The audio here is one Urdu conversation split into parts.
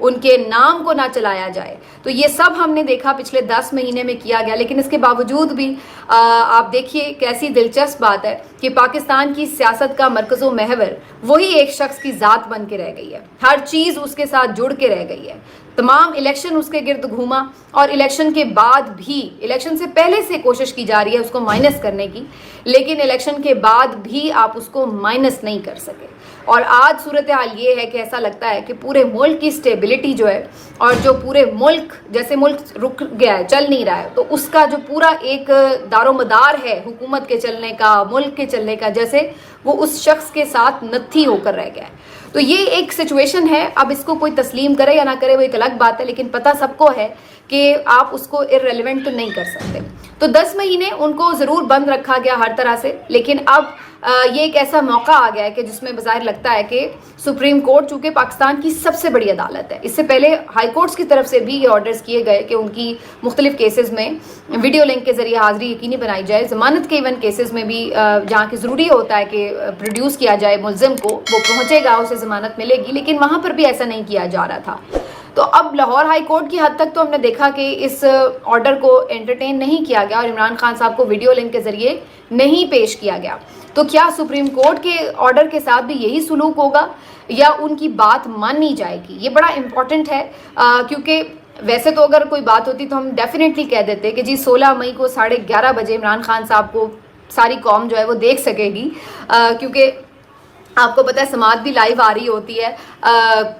ان کے نام کو نہ چلایا جائے, تو یہ سب ہم نے دیکھا پچھلے 10 مہینے میں کیا گیا. لیکن اس کے باوجود بھی آپ دیکھیے کیسی دلچسپ بات ہے کہ پاکستان کی سیاست کا مرکز و محور وہی ایک شخص کی ذات بن کے رہ گئی ہے, ہر چیز اس کے ساتھ جڑ کے رہ گئی ہے, تمام الیکشن اس کے گرد گھوما, اور الیکشن کے بعد بھی, الیکشن سے پہلے سے کوشش کی جا رہی ہے اس کو مائنس کرنے کی, لیکن الیکشن کے بعد بھی آپ اس کو مائنس نہیں کر سکے. اور آج صورتحال یہ ہے کہ ایسا لگتا ہے کہ پورے ملک کی سٹیبلٹی جو ہے, اور جو پورے ملک, جیسے ملک رک گیا ہے, چل نہیں رہا ہے, تو اس کا جو پورا ایک دار و مدار ہے حکومت کے چلنے کا, ملک کے چلنے کا, جیسے وہ اس شخص کے ساتھ نتھی ہو کر رہ گیا ہے. تو یہ ایک سچویشن ہے. اب اس کو کوئی تسلیم کرے یا نہ کرے وہ ایک الگ بات ہے, لیکن پتہ سب کو ہے کہ آپ اس کو ارریلیونٹ تو نہیں کر سکتے. تو 10 مہینے ان کو ضرور بند رکھا گیا ہر طرح سے, لیکن اب یہ ایک ایسا موقع آ گیا ہے کہ جس میں بظاہر لگتا ہے کہ سپریم کورٹ چونکہ پاکستان کی سب سے بڑی عدالت ہے, اس سے پہلے ہائی کورٹس کی طرف سے بھی یہ آرڈرز کیے گئے کہ ان کی مختلف کیسز میں ویڈیو لنک کے ذریعے حاضری یقینی بنائی جائے, ضمانت کے ایون کیسز میں بھی جہاں کہ ضروری ہوتا ہے کہ پروڈیوس کیا جائے ملزم کو, وہ پہنچے گا اسے ضمانت ملے گی, لیکن وہاں پر بھی ایسا نہیں کیا جا رہا تھا. تو اب لاہور ہائی کورٹ کی حد تک تو ہم نے دیکھا کہ اس آرڈر کو انٹرٹین نہیں کیا گیا اور عمران خان صاحب کو ویڈیو لنک کے ذریعے نہیں پیش کیا گیا. تو کیا سپریم کورٹ کے آرڈر کے ساتھ بھی یہی سلوک ہوگا یا ان کی بات مانی جائے گی؟ یہ بڑا امپورٹنٹ ہے, کیونکہ ویسے تو اگر کوئی بات ہوتی تو ہم ڈیفینیٹلی کہہ دیتے کہ جی 16 مئی کو 11:30 بجے عمران خان صاحب کو ساری قوم جو ہے وہ دیکھ سکے گی, کیونکہ آپ کو پتہ ہے سماعت بھی لائیو آ رہی ہوتی ہے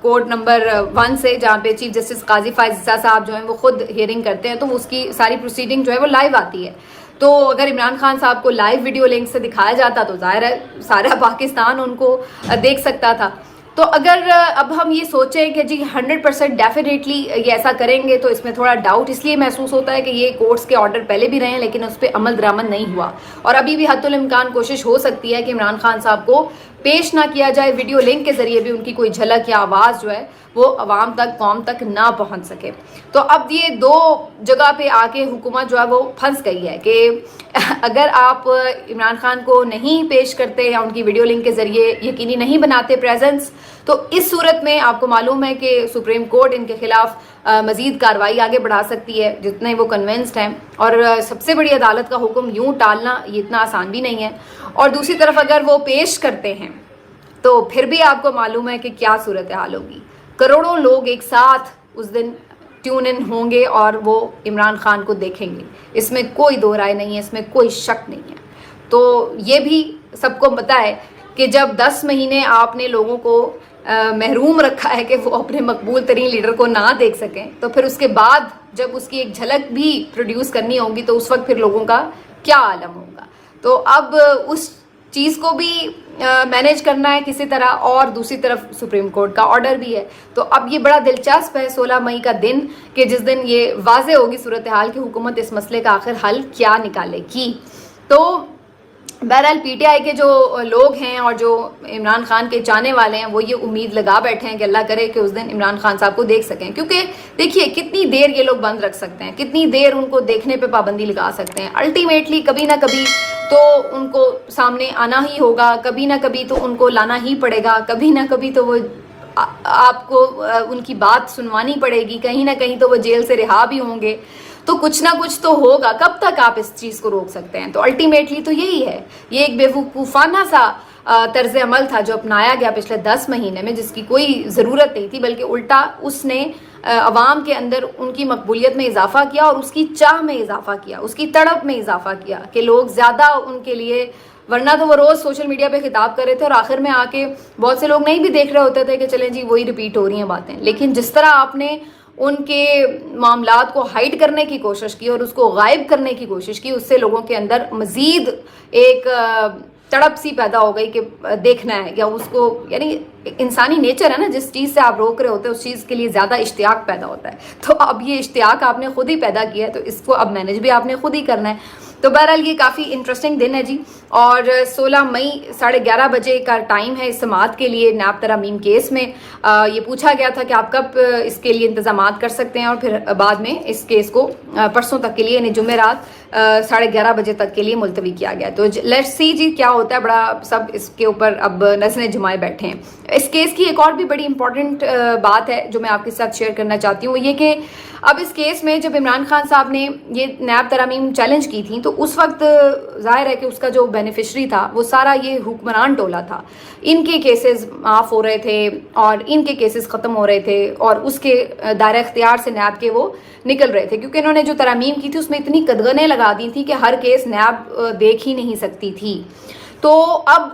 کورٹ نمبر 1 سے, جہاں پہ چیف جسٹس قاضی فائز عیسیٰ صاحب جو ہیں وہ خود ہیئرنگ کرتے ہیں, تو اس کی ساری پروسیڈنگ جو ہے وہ لائیو آتی ہے. تو اگر عمران خان صاحب کو لائیو ویڈیو لنک سے دکھایا جاتا تو ظاہر ہے سارا پاکستان ان کو دیکھ سکتا تھا. تو اگر اب ہم یہ سوچیں کہ جی 100% ڈیفینیٹلی یہ ایسا کریں گے, تو اس میں تھوڑا ڈاؤٹ اس لیے محسوس ہوتا ہے کہ یہ کورٹس کے آرڈر پہلے بھی رہے ہیں لیکن اس پہ عمل درآمد نہیں ہوا, اور ابھی بھی حتی الامکان کوشش ہو سکتی ہے کہ عمران خان صاحب کو پیش نہ کیا جائے, ویڈیو لنک کے ذریعے بھی ان کی کوئی جھلک یا آواز جو ہے وہ عوام تک, قوم تک نہ پہنچ سکے. تو اب یہ دو جگہ پہ آ کے حکومت جو ہے وہ پھنس گئی ہے کہ اگر آپ عمران خان کو نہیں پیش کرتے یا ان کی ویڈیو لنک کے ذریعے یقینی نہیں بناتے پریزنس, تو اس صورت میں آپ کو معلوم ہے کہ سپریم کورٹ ان کے خلاف مزید کارروائی آگے بڑھا سکتی ہے, جتنے وہ کنونسڈ ہیں. اور سب سے بڑی عدالت کا حکم یوں ٹالنا یہ اتنا آسان بھی نہیں ہے. اور دوسری طرف اگر وہ پیش کرتے ہیں تو پھر بھی آپ کو معلوم ہے کہ کیا صورتحال ہوگی. کروڑوں لوگ ایک ساتھ اس دن ٹیون ان ہوں گے اور وہ عمران خان کو دیکھیں گے, اس میں کوئی دو رائے نہیں ہے, اس میں کوئی شک نہیں ہے. تو یہ بھی سب کو پتہ ہے کہ جب 10 مہینے آپ نے لوگوں کو محروم رکھا ہے کہ وہ اپنے مقبول ترین لیڈر کو نہ دیکھ سکیں, تو پھر اس کے بعد جب اس کی ایک جھلک بھی پروڈیوس کرنی ہوگی تو اس وقت پھر لوگوں کا کیا عالم ہوگا. تو اب اس چیز کو بھی مینیج کرنا ہے کسی طرح, اور دوسری طرف سپریم کورٹ کا آرڈر بھی ہے. تو اب یہ بڑا دلچسپ ہے 16 مئی کا دن کہ جس دن یہ واضح ہوگی صورتحال کہ حکومت اس مسئلے کا آخر حل کیا نکالے گی. تو بہرحال پی ٹی آئی کے جو لوگ ہیں اور جو عمران خان کے چاہنے والے ہیں وہ یہ امید لگا بیٹھے ہیں کہ اللہ کرے کہ اس دن عمران خان صاحب کو دیکھ سکیں, کیونکہ دیکھیے کتنی دیر یہ لوگ بند رکھ سکتے ہیں, کتنی دیر ان کو دیکھنے پہ پابندی لگا سکتے ہیں. الٹیمیٹلی کبھی نہ کبھی تو ان کو سامنے آنا ہی ہوگا, کبھی نہ کبھی تو ان کو لانا ہی پڑے گا, کبھی نہ کبھی تو وہ آپ کو ان کی بات سنوانی پڑے گی, کہیں نہ کہیں تو وہ جیل سے رہا بھی ہوں گے. تو کچھ نہ کچھ تو ہوگا, کب تک آپ اس چیز کو روک سکتے ہیں؟ تو الٹیمیٹلی تو یہی ہے. یہ ایک بیوقوفانہ سا طرز عمل تھا جو اپنایا گیا پچھلے 10 مہینے میں, جس کی کوئی ضرورت نہیں تھی, بلکہ الٹا اس نے عوام کے اندر ان کی مقبولیت میں اضافہ کیا اور اس کی چاہ میں اضافہ کیا, اس کی تڑپ میں اضافہ کیا کہ لوگ زیادہ ان کے لیے, ورنہ تو وہ روز سوشل میڈیا پہ خطاب کر رہے تھے اور آخر میں آ کے بہت سے لوگ نہیں بھی دیکھ رہے ہوتے تھے کہ چلیں جی وہی ریپیٹ ہو رہی ہیں باتیں. لیکن جس طرح آپ نے ان کے معاملات کو ہائڈ کرنے کی کوشش کی اور اس کو غائب کرنے کی کوشش کی, اس سے لوگوں کے اندر مزید ایک تڑپ سی پیدا ہو گئی کہ دیکھنا ہے, یا اس کو, یعنی انسانی نیچر ہے نا, جس چیز سے آپ روک رہے ہوتے ہیں اس چیز کے لیے زیادہ اشتیاق پیدا ہوتا ہے. تو اب یہ اشتیاق آپ نے خود ہی پیدا کیا ہے, تو اس کو اب مینیج بھی آپ نے خود ہی کرنا ہے. تو بہرحال یہ کافی انٹرسٹنگ دن ہے جی، اور 16 مئی 11:30 بجے کا ٹائم ہے اس سماعت کے لیے نیب ترامیم کیس میں۔ یہ پوچھا گیا تھا کہ آپ کب اس کے لیے انتظامات کر سکتے ہیں، اور پھر بعد میں اس کیس کو پرسوں تک کے لیے یعنی جمعرات 11:30 بجے تک کے لیے ملتوی کیا گیا۔ تو لیٹس سی جی کیا ہوتا ہے، بڑا سب اس کے اوپر اب نظریں جمائے بیٹھے ہیں۔ اس کیس کی ایک اور بھی بڑی امپورٹنٹ بات ہے جو میں آپ کے ساتھ شیئر کرنا چاہتی ہوں، وہ یہ کہ اب اس کیس میں جب عمران خان صاحب نے یہ نیب ترامیم چیلنج کی تھی تو اس وقت ظاہر ہے کہ اس کا جو بینیفیشری تھا وہ سارا یہ حکمران ٹولہ تھا۔ ان کے کیسز معاف ہو رہے تھے اور ان کے کیسز ختم ہو رہے تھے، اور اس کے دائرہ اختیار سے نیب کے وہ نکل رہے تھے، کیونکہ انہوں نے جو ترامیم کی تھی اس میں اتنی قدغنیں لگا دی تھی کہ ہر کیس نیب دیکھ ہی نہیں سکتی تھی۔ تو اب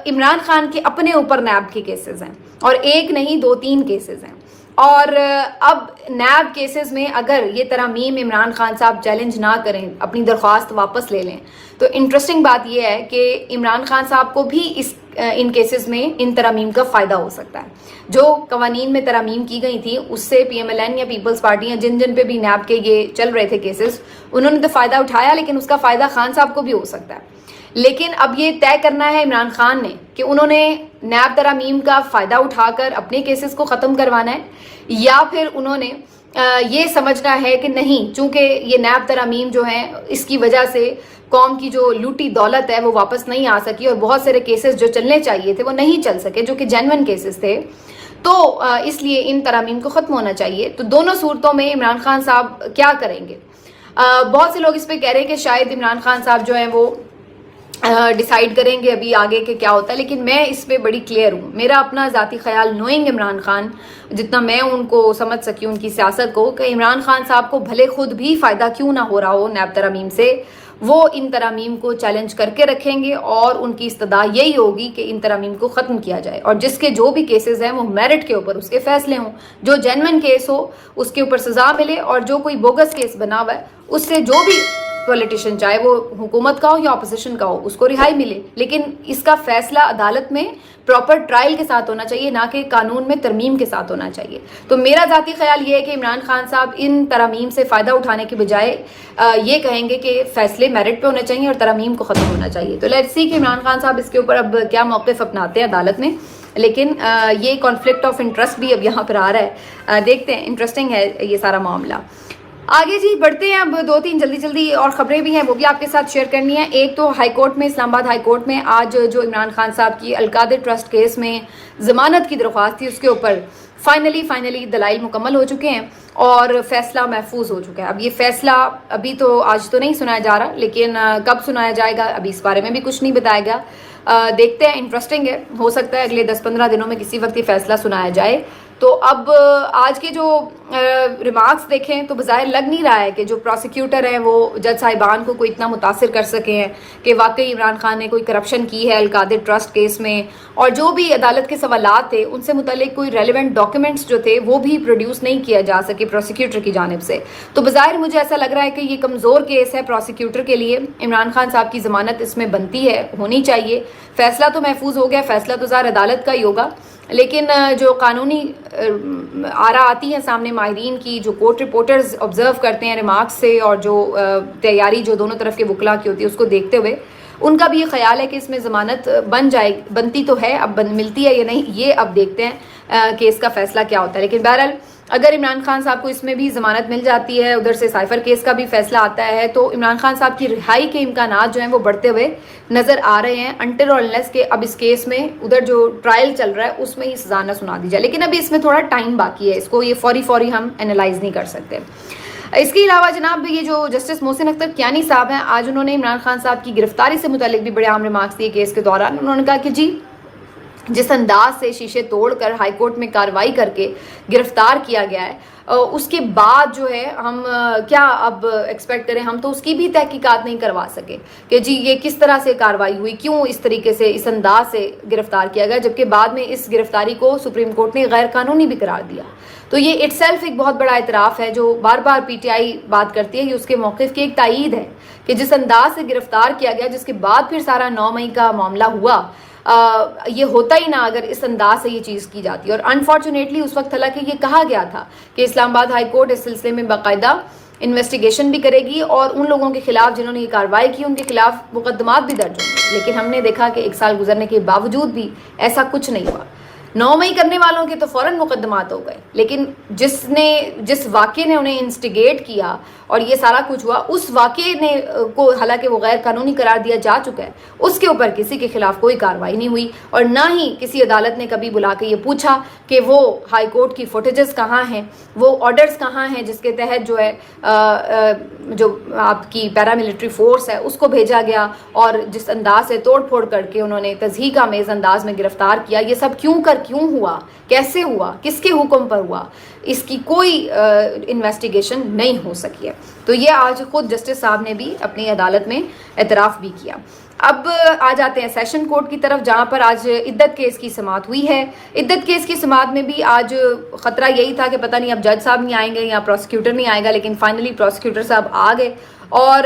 عمران خان کے اپنے اوپر نیب کے کیسز ہیں، اور ایک نہیں 2-3 کیسز ہیں، اور اب نیب کیسز میں اگر یہ ترامیم عمران خان صاحب چیلنج نہ کریں، اپنی درخواست واپس لے لیں، تو انٹرسٹنگ بات یہ ہے کہ عمران خان صاحب کو بھی ان کیسز میں ان ترامیم کا فائدہ ہو سکتا ہے۔ جو قوانین میں ترامیم کی گئی تھی اس سے پی ایم ایل این یا پیپلز پارٹی یا جن پہ بھی نیب کے یہ چل رہے تھے کیسز، انہوں نے تو فائدہ اٹھایا، لیکن اس کا فائدہ خان صاحب کو بھی ہو سکتا ہے۔ لیکن اب یہ طے کرنا ہے عمران خان نے کہ انہوں نے نیب ترامیم کا فائدہ اٹھا کر اپنے کیسز کو ختم کروانا ہے، یا پھر انہوں نے یہ سمجھنا ہے کہ نہیں، چونکہ یہ نیب ترامیم جو ہیں اس کی وجہ سے قوم کی جو لوٹی دولت ہے وہ واپس نہیں آ سکی، اور بہت سارے کیسز جو چلنے چاہیے تھے وہ نہیں چل سکے جو کہ جینوئن کیسز تھے، تو اس لیے ان ترامیم کو ختم ہونا چاہیے۔ تو دونوں صورتوں میں عمران خان صاحب کیا کریں گے؟ بہت سے لوگ اس پہ کہہ رہے ہیں کہ شاید عمران خان صاحب جو ہیں وہ ڈیسائیڈ کریں گے ابھی آگے کہ کیا ہوتا ہے، لیکن میں اس پہ بڑی کلیئر ہوں۔ میرا اپنا ذاتی خیال نوئنگ عمران خان، جتنا میں ان کو سمجھ سکی ان کی سیاست کو، کہ عمران خان صاحب کو بھلے خود بھی فائدہ کیوں نہ ہو رہا ہو نیب ترامیم سے، وہ ان ترامیم کو چیلنج کر کے رکھیں گے، اور ان کی استدعا یہی ہوگی کہ ان ترامیم کو ختم کیا جائے، اور جس کے جو بھی کیسز ہیں وہ میرٹ کے اوپر اس کے فیصلے ہوں، جو جینوئن کیس ہو اس کے اوپر سزا ملے، اور جو کوئی بوگس کیس بنا ہوا ہے اس سے جو بھی پولیٹیشین چاہے وہ حکومت کا ہو یا اپوزیشن کا ہو اس کو رہائی ملے، لیکن اس کا فیصلہ عدالت میں پراپر ٹرائل کے ساتھ ہونا چاہیے، نہ کہ قانون میں ترمیم کے ساتھ ہونا چاہیے۔ تو میرا ذاتی خیال یہ ہے کہ عمران خان صاحب ان ترامیم سے فائدہ اٹھانے کے بجائے یہ کہیں گے کہ فیصلے میرٹ پہ ہونے چاہیے اور ترامیم کو ختم ہونا چاہیے۔ تو لیٹس سی کہ عمران خان صاحب اس کے اوپر اب کیا موقف اپناتے ہیں عدالت میں، لیکن یہ کانفلکٹ آف انٹرسٹ بھی اب یہاں پر آ رہا ہے، دیکھتے ہیں، انٹرسٹنگ ہے یہ سارا معاملہ۔ آگے جی بڑھتے ہیں، اب 2-3 جلدی اور خبریں بھی ہیں وہ بھی آپ کے ساتھ شیئر کرنی ہیں۔ ایک تو ہائی کورٹ میں، اسلام آباد ہائی کورٹ میں آج جو عمران خان صاحب کی القادر ٹرسٹ کیس میں ضمانت کی درخواست تھی اس کے اوپر فائنلی دلائل مکمل ہو چکے ہیں اور فیصلہ محفوظ ہو چکا ہے۔ اب یہ فیصلہ ابھی تو آج تو نہیں سنایا جا رہا، لیکن کب سنایا جائے گا ابھی اس بارے میں بھی کچھ نہیں بتایا گیا۔ دیکھتے ہیں، انٹرسٹنگ ہے، ہو سکتا ہے اگلے 10-15 دنوں میں کسی وقت یہ فیصلہ سنایا جائے۔ تو اب آج کے جو ریمارکس دیکھیں تو بظاہر لگ نہیں رہا ہے کہ جو پروسیکیوٹر ہیں وہ جج صاحبان کو کوئی اتنا متاثر کر سکے ہیں کہ واقعی عمران خان نے کوئی کرپشن کی ہے القادر ٹرسٹ کیس میں، اور جو بھی عدالت کے سوالات تھے ان سے متعلق کوئی ریلیونٹ ڈاکیومنٹس جو تھے وہ بھی پروڈیوس نہیں کیا جا سکے پروسیکیوٹر کی جانب سے۔ تو بظاہر مجھے ایسا لگ رہا ہے کہ یہ کمزور کیس ہے پروسیکیوٹر کے لیے۔ عمران خان صاحب کی ضمانت اس میں بنتی ہے، ہونی چاہیے۔ فیصلہ تو محفوظ ہو گیا، فیصلہ تو ظاہر عدالت کا ہی ہوگا، لیکن جو قانونی آرا آتی ہیں سامنے ماہرین کی، جو کورٹ رپورٹرز آبزرو کرتے ہیں ریمارکس سے، اور جو تیاری جو دونوں طرف کے وکلا کی ہوتی ہے اس کو دیکھتے ہوئے، ان کا بھی یہ خیال ہے کہ اس میں ضمانت بنتی تو ہے، اب ملتی ہے یا نہیں یہ اب دیکھتے ہیں کہ اس کا فیصلہ کیا ہوتا ہے۔ لیکن بہرحال اگر عمران خان صاحب کو اس میں بھی ضمانت مل جاتی ہے، ادھر سے سائفر کیس کا بھی فیصلہ آتا ہے، تو عمران خان صاحب کی رہائی کے امکانات جو ہیں وہ بڑھتے ہوئے نظر آ رہے ہیں، انٹل اور انلیس کہ اب اس کیس میں ادھر جو ٹرائل چل رہا ہے اس میں ہی سزا نہ سنا دی جائے۔ لیکن ابھی اس میں تھوڑا ٹائم باقی ہے، اس کو یہ فوری ہم انالائز نہیں کر سکتے۔ اس کے علاوہ جناب یہ جو جسٹس محسن اختر کیانی صاحب ہیں، آج انہوں نے عمران خان صاحب کی گرفتاری سے متعلق بھی بڑے اہم ریمارکس دیے کیس کے دوران۔ انہوں نے کہا کہ جی جس انداز سے شیشے توڑ کر ہائی کورٹ میں کارروائی کر کے گرفتار کیا گیا ہے، اس کے بعد جو ہے ہم کیا اب ایکسپیکٹ کریں، ہم تو اس کی بھی تحقیقات نہیں کروا سکے کہ جی یہ کس طرح سے کارروائی ہوئی، کیوں اس طریقے سے اس انداز سے گرفتار کیا گیا، جبکہ بعد میں اس گرفتاری کو سپریم کورٹ نے غیر قانونی بھی قرار دیا۔ تو یہ اٹ سیلف ایک بہت بڑا اعتراف ہے، جو بار بار پی ٹی آئی بات کرتی ہے، یہ اس کے موقف کی ایک تائید ہے کہ جس انداز سے گرفتار کیا گیا، جس کے بعد پھر سارا 9 مئی کا معاملہ ہوا، یہ ہوتا ہی نہ اگر اس انداز سے یہ چیز کی جاتی۔ اور انفارچونیٹلی اس وقت حالانکہ یہ کہا گیا تھا کہ اسلام آباد ہائی کورٹ اس سلسلے میں باقاعدہ انویسٹیگیشن بھی کرے گی اور ان لوگوں کے خلاف جنہوں نے یہ کارروائی کی ان کے خلاف مقدمات بھی درج ہوں گے. لیکن ہم نے دیکھا کہ 1 سال گزرنے کے باوجود بھی ایسا کچھ نہیں ہوا. 9 مئی کرنے والوں کے تو فوراً مقدمات ہو گئے, لیکن جس واقعے نے انہیں انسٹیگیٹ کیا اور یہ سارا کچھ ہوا, اس واقعے نے کو حالانکہ وہ غیر قانونی قرار دیا جا چکا ہے, اس کے اوپر کسی کے خلاف کوئی کارروائی نہیں ہوئی. اور نہ ہی کسی عدالت نے کبھی بلا کے یہ پوچھا کہ وہ ہائی کورٹ کی فوٹیجز کہاں ہیں, وہ آرڈرز کہاں ہیں جس کے تحت جو ہے جو آپ کی پیراملٹری فورس ہے اس کو بھیجا گیا اور جس انداز سے توڑ پھوڑ کر کے انہوں نے تضحیک آمیز انداز میں گرفتار کیا. یہ سب کیوں ہوا, کیسے ہوا, کس کے حکم پر ہوا, اس کی کوئی انویسٹیگیشن نہیں ہو سکی ہے. تو یہ آج خود جسٹس صاحب نے بھی اپنی عدالت میں اعتراف بھی کیا. اب آ جاتے ہیں سیشن کورٹ کی طرف, جہاں پر آج عدت کیس کی سماعت ہوئی ہے. عدت کیس کی سماعت میں بھی آج خطرہ یہی تھا کہ پتہ نہیں اب جج صاحب نہیں آئیں گے یا پروسیکیوٹر نہیں آئے گا, لیکن فائنلی پروسیکیوٹر صاحب آ گئے اور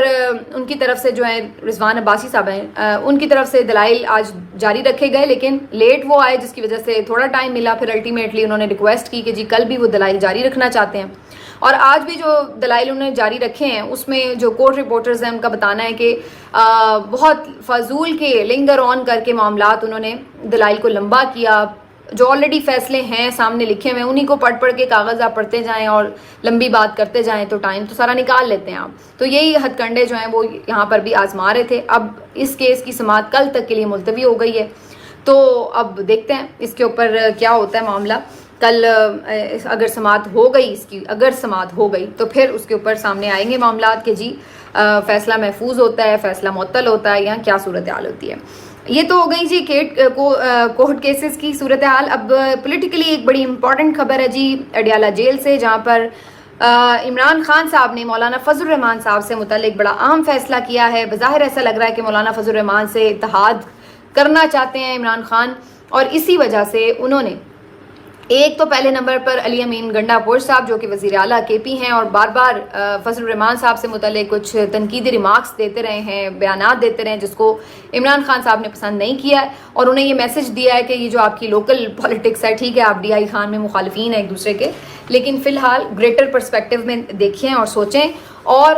ان کی طرف سے جو ہیں رضوان عباسی صاحب ہیں, ان کی طرف سے دلائل آج جاری رکھے گئے, لیکن لیٹ وہ آئے جس کی وجہ سے تھوڑا ٹائم ملا. پھر الٹیمیٹلی انہوں نے ریکویسٹ کی کہ جی کل بھی وہ دلائل جاری رکھنا چاہتے ہیں. اور آج بھی جو دلائل انہوں نے جاری رکھے ہیں اس میں جو کورٹ رپورٹرز ہیں ان کا بتانا ہے کہ بہت فضول کے لنگر آن کر کے معاملات انہوں نے دلائل کو لمبا کیا. جو آلریڈی فیصلے ہیں سامنے لکھے ہوئے انہی کو پڑھ کے کاغذ آپ پڑھتے جائیں اور لمبی بات کرتے جائیں تو ٹائم تو سارا نکال لیتے ہیں آپ. تو یہی ہتھ کنڈے جو ہیں وہ یہاں پر بھی آزما رہے تھے. اب اس کیس کی سماعت کل تک کے لیے ملتوی ہو گئی ہے, تو اب دیکھتے ہیں اس کے اوپر کیا ہوتا ہے معاملہ. کل اگر سماعت ہو گئی تو پھر اس کے اوپر سامنے آئیں گے معاملات کہ جی فیصلہ محفوظ ہوتا ہے, فیصلہ معطل ہوتا ہے, یا کیا صورتحال ہوتی ہے. یہ تو ہو گئی جی کورٹ کیسز کی صورتحال. اب پولیٹیکلی ایک بڑی امپورٹنٹ خبر ہے جی اڈیالہ جیل سے, جہاں پر عمران خان صاحب نے مولانا فضل الرحمان صاحب سے متعلق بڑا اہم فیصلہ کیا ہے. بظاہر ایسا لگ رہا ہے کہ مولانا فضل الرحمان سے اتحاد کرنا چاہتے ہیں عمران خان, اور اسی وجہ سے انہوں نے ایک تو پہلے نمبر پر علی امین گنڈا پور صاحب جو کہ وزیر اعلیٰ کے پی ہیں اور بار بار فضل الرحمان صاحب سے متعلق کچھ تنقیدی ریمارکس دیتے رہے ہیں, بیانات دیتے رہے ہیں, جس کو عمران خان صاحب نے پسند نہیں کیا ہے. اور انہیں یہ میسج دیا ہے کہ یہ جو آپ کی لوکل پالیٹکس ہے, ٹھیک ہے آپ ڈی آئی خان میں مخالفین ہیں ایک دوسرے کے, لیکن فی الحال گریٹر پرسپیکٹو میں دیکھیں اور سوچیں, اور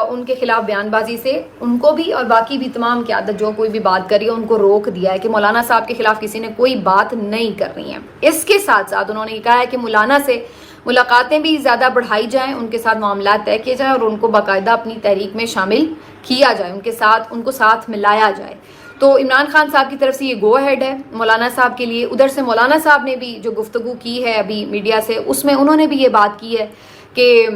ان کے خلاف بیان بازی سے ان کو بھی اور باقی بھی تمام قیادت جو کوئی بھی بات کری ہے ان کو روک دیا ہے کہ مولانا صاحب کے خلاف کسی نے کوئی بات نہیں کرنی ہے. اس کے ساتھ ساتھ انہوں نے کہا ہے کہ مولانا سے ملاقاتیں بھی زیادہ بڑھائی جائیں, ان کے ساتھ معاملات طے کیے جائیں اور ان کو باقاعدہ اپنی تحریک میں شامل کیا جائے, ان کو ساتھ ملایا جائے. تو عمران خان صاحب کی طرف سے یہ گو ہیڈ ہے مولانا صاحب کے لیے. ادھر سے مولانا صاحب نے بھی جو گفتگو کی ہے ابھی میڈیا سے, اس میں انہوں نے بھی یہ بات کی ہے کہ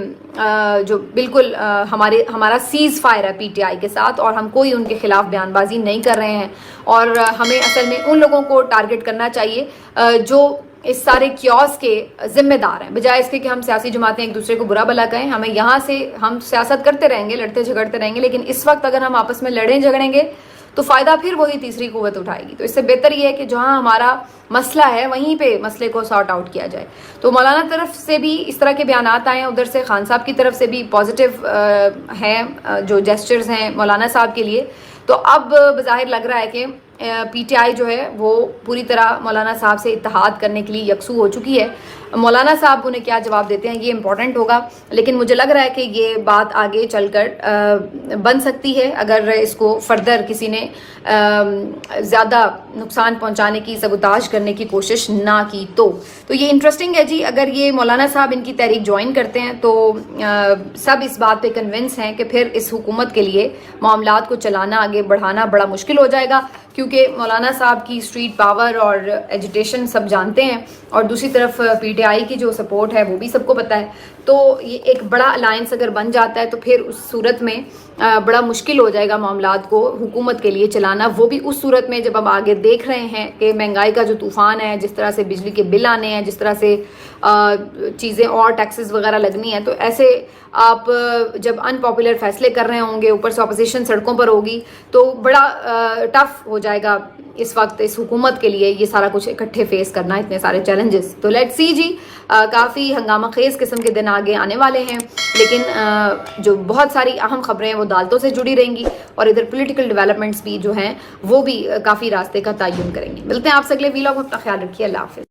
جو بالکل ہمارا سیز فائر ہے پی ٹی آئی کے ساتھ, اور ہم کوئی ان کے خلاف بیان بازی نہیں کر رہے ہیں, اور ہمیں اصل میں ان لوگوں کو ٹارگٹ کرنا چاہیے جو اس سارے کیوس کے ذمہ دار ہیں, بجائے اس کے کہ ہم سیاسی جماعتیں ایک دوسرے کو برا بھلا کہیں. ہمیں یہاں سے ہم سیاست کرتے رہیں گے, لڑتے جھگڑتے رہیں گے, لیکن اس وقت اگر ہم آپس میں لڑیں جھگڑیں گے تو فائدہ پھر وہی تیسری قوت اٹھائے گی. تو اس سے بہتر یہ ہے کہ جہاں ہمارا مسئلہ ہے وہیں پہ مسئلے کو سارٹ آؤٹ کیا جائے. تو مولانا طرف سے بھی اس طرح کے بیانات آئے ہیں, ادھر سے خان صاحب کی طرف سے بھی پازیٹیو ہیں جو جیسچرز ہیں مولانا صاحب کے لیے. تو اب بظاہر لگ رہا ہے کہ پی ٹی آئی جو ہے وہ پوری طرح مولانا صاحب سے اتحاد کرنے کے لیے یکسو ہو چکی ہے. مولانا صاحب انہیں کیا جواب دیتے ہیں یہ امپورٹنٹ ہوگا, لیکن مجھے لگ رہا ہے کہ یہ بات آگے چل کر بن سکتی ہے اگر اس کو فردر کسی نے زیادہ نقصان پہنچانے کی, سبوتاژ کرنے کی کوشش نہ کی تو یہ انٹرسٹنگ ہے جی. اگر یہ مولانا صاحب ان کی تحریک جوائن کرتے ہیں تو سب اس بات پہ کنونس ہیں کہ پھر اس حکومت کے لیے معاملات کو چلانا, آگے بڑھانا بڑا مشکل ہو جائے گا, کیونکہ مولانا صاحب کی اسٹریٹ پاور اور ایجیٹیشن سب جانتے ہیں, اور دوسری طرف پی ٹی آئی کی جو سپورٹ ہے وہ بھی سب کو پتہ ہے. تو یہ ایک بڑا الائنس اگر بن جاتا ہے تو پھر اس صورت میں بڑا مشکل ہو جائے گا معاملات کو حکومت کے لیے چلانا, وہ بھی اس صورت میں جب ہم آگے دیکھ رہے ہیں کہ مہنگائی کا جو طوفان ہے, جس طرح سے بجلی کے بل آنے ہیں, جس طرح سے چیزیں اور ٹیکسز وغیرہ لگنی ہیں. تو ایسے آپ جب ان پاپولر فیصلے کر رہے ہوں گے, اوپر سے اپوزیشن سڑکوں پر ہوگی, تو بڑا ٹف ہو جائے گا اس وقت اس حکومت کے لیے یہ سارا کچھ اکٹھے فیس کرنا, اتنے سارے چیلنجز. تو لیٹ سی جی, کافی ہنگامہ خیز قسم کے دن آگے آنے والے ہیں, لیکن جو بہت ساری اہم خبریں ہیں وہ عدالتوں سے جڑی رہیں گی, اور ادھر پولیٹیکل ڈیولپمنٹس بھی جو ہیں وہ بھی کافی راستے کا تعین کریں گے. ملتے ہیں آپ سے اگلے ویلاگ میں, اپنا خیال رکھیے, اللہ حافظ.